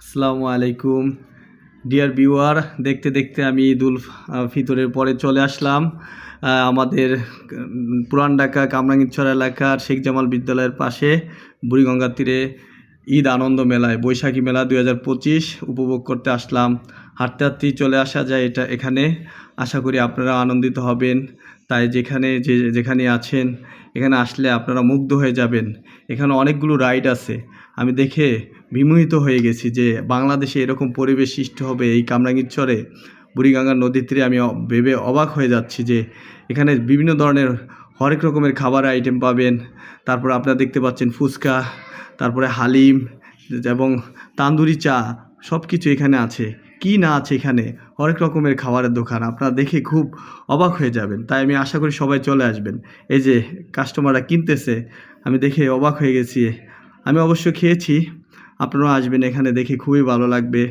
আসসালামু আলাইকুম dear viewer. দেখতে দেখতে আমি ঈদুল ফিতরের পরে চলে আসলাম আমাদের পুরান ঢাকা কামরাঙ্গীরচর এলাকার শেখ জামাল বিদ্যালয়ের পাশে বুড়িগঙ্গার তীরে ঈদ আনন্দ মেলায় বৈশাখী মেলা 2025 উপভোগ করতে আসলাম। হাঁটতে হাঁটতেই চলে আসা যায় এখানে। আশা করি আপনারা আনন্দিত হবেন। তাই যেখানে আছেন এখানে আসলে আপনারা মুগ্ধ হয়ে যাবেন। এখানে অনেকগুলো রাইড আছে। আমি দেখে বিমোহিত হয়ে গেছি যে বাংলাদেশে এরকম পরিবেশ সৃষ্টি হবে এই কামরাঙ্গীরচরে বুড়িগঙ্গা নদীর তীরে। আমি ভেবে অবাক হয়ে যাচ্ছি যে এখানে বিভিন্ন ধরনের হরেক রকমের খাবার আইটেম পাবেন। তারপর আপনারা দেখতে পাচ্ছেন ফুচকা, তারপরে হালিম এবং তান্দুরি চা, সব কিছু এখানে আছে। কি না আছে এখানে, হরেক রকমের খাবারের দোকান। আপনারা দেখে খুব অবাক হয়ে যাবেন। তাই আমি আশা করি সবাই চলে আসবেন। এই যে কাস্টমাররা কিনতেছে, আমি দেখে অবাক হয়ে গেছি। আমি অবশ্য খেয়েছি, আপনারাও আসবেন, এখানে দেখে খুবই ভালো লাগবে।